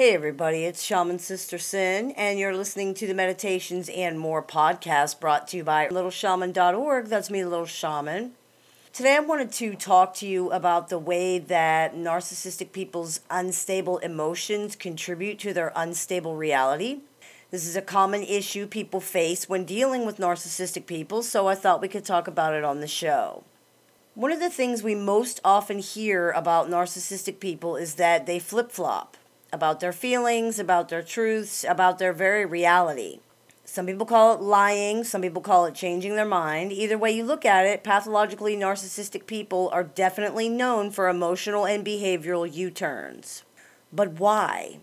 Hey everybody, it's Shaman Sister Sin, and you're listening to the Meditations and More podcast brought to you by littleshaman.org. That's me, Little Shaman. Today I wanted to talk to you about the way that narcissistic people's unstable emotions contribute to their unstable reality. This is a common issue people face when dealing with narcissistic people, so I thought we could talk about it on the show. One of the things we most often hear about narcissistic people is that they flip-flop about their feelings, about their truths, about their very reality. Some people call it lying, some people call it changing their mind. Either way you look at it, pathologically narcissistic people are definitely known for emotional and behavioral U-turns. But why?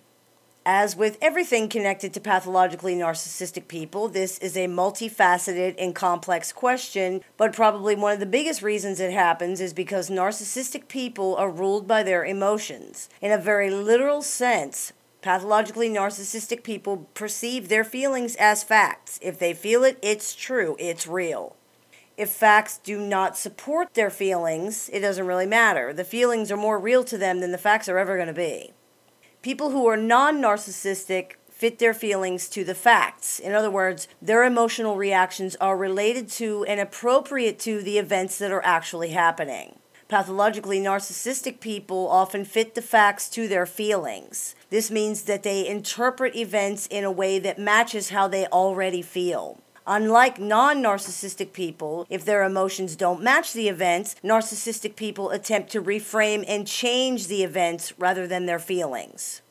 As with everything connected to pathologically narcissistic people, this is a multifaceted and complex question, but probably one of the biggest reasons it happens is because narcissistic people are ruled by their emotions. In a very literal sense, pathologically narcissistic people perceive their feelings as facts. If they feel it, it's true, it's real. If facts do not support their feelings, it doesn't really matter. The feelings are more real to them than the facts are ever going to be. People who are non-narcissistic fit their feelings to the facts. In other words, their emotional reactions are related to and appropriate to the events that are actually happening. Pathologically narcissistic people often fit the facts to their feelings. This means that they interpret events in a way that matches how they already feel. Unlike non-narcissistic people, if their emotions don't match the events, narcissistic people attempt to reframe and change the events rather than their feelings.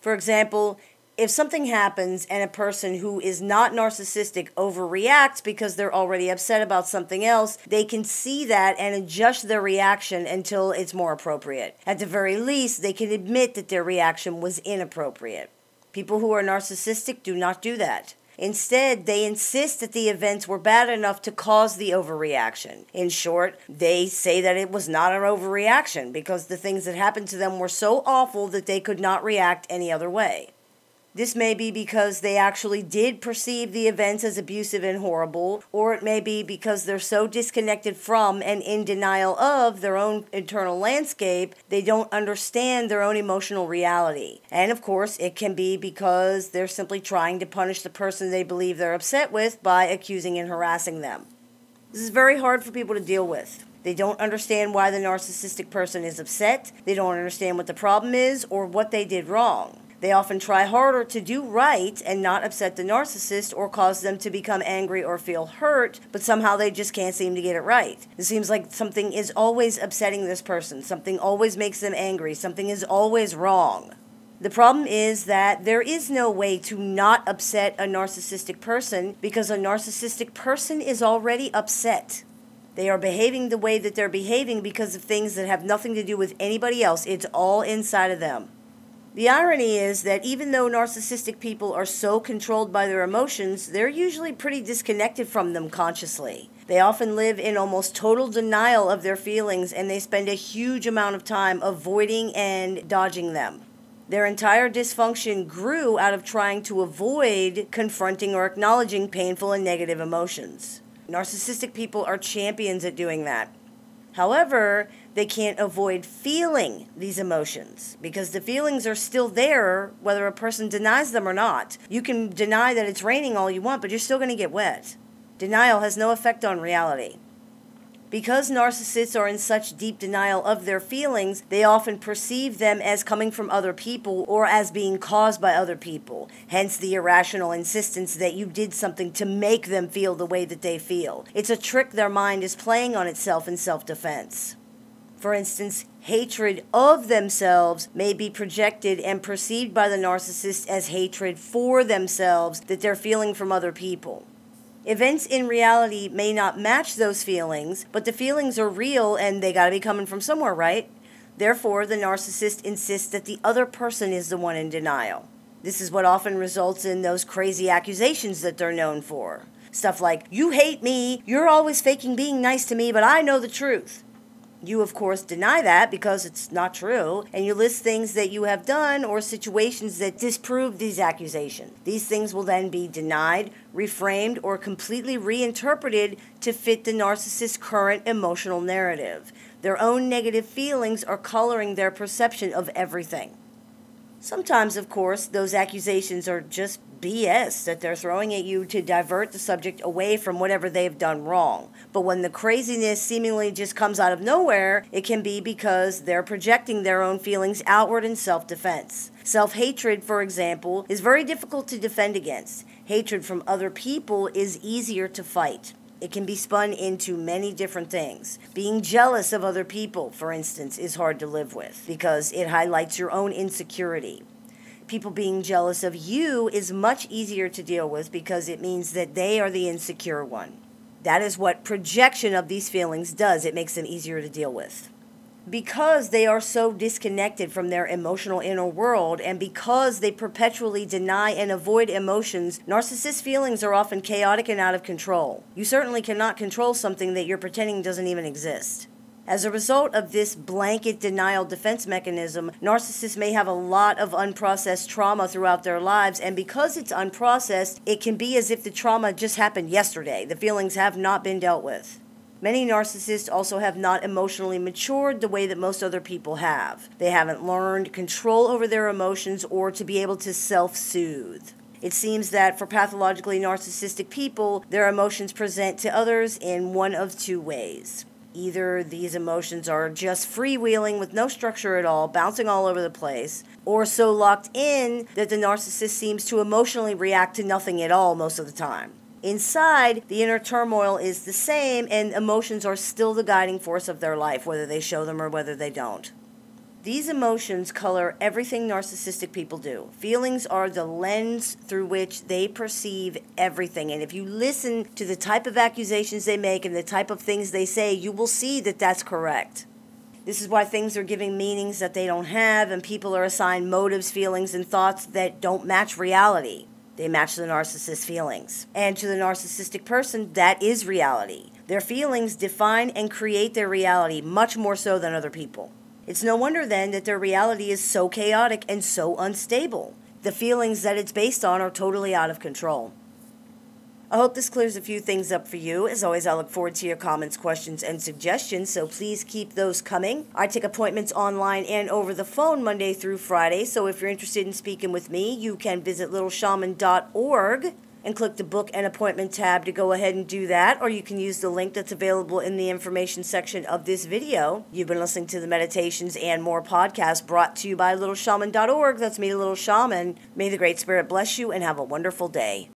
For example, if something happens and a person who is not narcissistic overreacts because they're already upset about something else, they can see that and adjust their reaction until it's more appropriate. At the very least, they can admit that their reaction was inappropriate. People who are narcissistic do not do that. Instead, they insist that the events were bad enough to cause the overreaction. In short, they say that it was not an overreaction because the things that happened to them were so awful that they could not react any other way. This may be because they actually did perceive the events as abusive and horrible, or it may be because they're so disconnected from and in denial of their own internal landscape, they don't understand their own emotional reality. And of course, it can be because they're simply trying to punish the person they believe they're upset with by accusing and harassing them. This is very hard for people to deal with. They don't understand why the narcissistic person is upset, they don't understand what the problem is, or what they did wrong. They often try harder to do right and not upset the narcissist or cause them to become angry or feel hurt, but somehow they just can't seem to get it right. It seems like something is always upsetting this person, something always makes them angry, something is always wrong. The problem is that there is no way to not upset a narcissistic person because a narcissistic person is already upset. They are behaving the way that they're behaving because of things that have nothing to do with anybody else. It's all inside of them. The irony is that even though narcissistic people are so controlled by their emotions, they're usually pretty disconnected from them consciously. They often live in almost total denial of their feelings, and they spend a huge amount of time avoiding and dodging them. Their entire dysfunction grew out of trying to avoid confronting or acknowledging painful and negative emotions. Narcissistic people are champions at doing that. However, they can't avoid feeling these emotions because the feelings are still there whether a person denies them or not. You can deny that it's raining all you want, but you're still going to get wet. Denial has no effect on reality. Because narcissists are in such deep denial of their feelings, they often perceive them as coming from other people or as being caused by other people. Hence the irrational insistence that you did something to make them feel the way that they feel. It's a trick their mind is playing on itself in self-defense. For instance, hatred of themselves may be projected and perceived by the narcissist as hatred for themselves that they're feeling from other people. Events in reality may not match those feelings, but the feelings are real and they gotta be coming from somewhere, right? Therefore, the narcissist insists that the other person is the one in denial. This is what often results in those crazy accusations that they're known for. Stuff like, you hate me, you're always faking being nice to me, but I know the truth. You, of course, deny that because it's not true, and you list things that you have done or situations that disprove these accusations. These things will then be denied, reframed, or completely reinterpreted to fit the narcissist's current emotional narrative. Their own negative feelings are coloring their perception of everything. Sometimes, of course, those accusations are just BS that they're throwing at you to divert the subject away from whatever they've done wrong. But when the craziness seemingly just comes out of nowhere, it can be because they're projecting their own feelings outward in self-defense. Self-hatred, for example, is very difficult to defend against. Hatred from other people is easier to fight. It can be spun into many different things. Being jealous of other people, for instance, is hard to live with because it highlights your own insecurity. People being jealous of you is much easier to deal with because it means that they are the insecure one. That is what projection of these feelings does. It makes them easier to deal with. Because they are so disconnected from their emotional inner world and because they perpetually deny and avoid emotions, narcissist feelings are often chaotic and out of control. You certainly cannot control something that you're pretending doesn't even exist. As a result of this blanket denial defense mechanism, narcissists may have a lot of unprocessed trauma throughout their lives, and because it's unprocessed, it can be as if the trauma just happened yesterday. The feelings have not been dealt with. Many narcissists also have not emotionally matured the way that most other people have. They haven't learned control over their emotions or to be able to self-soothe. It seems that for pathologically narcissistic people, their emotions present to others in one of two ways. Either these emotions are just freewheeling with no structure at all, bouncing all over the place, or so locked in that the narcissist seems to emotionally react to nothing at all most of the time. Inside, the inner turmoil is the same, and emotions are still the guiding force of their life, whether they show them or whether they don't. These emotions color everything narcissistic people do. Feelings are the lens through which they perceive everything. And if you listen to the type of accusations they make and the type of things they say, you will see that that's correct. This is why things are giving meanings that they don't have, and people are assigned motives, feelings, and thoughts that don't match reality. They match the narcissist's feelings. And to the narcissistic person, that is reality. Their feelings define and create their reality much more so than other people. It's no wonder then that their reality is so chaotic and so unstable. The feelings that it's based on are totally out of control. I hope this clears a few things up for you. As always, I look forward to your comments, questions, and suggestions, so please keep those coming. I take appointments online and over the phone Monday through Friday, so if you're interested in speaking with me, you can visit littleshaman.org and click the Book an Appointment tab to go ahead and do that, or you can use the link that's available in the information section of this video. You've been listening to the Meditations and More podcast brought to you by littleshaman.org. That's me, Little Shaman. May the Great Spirit bless you and have a wonderful day.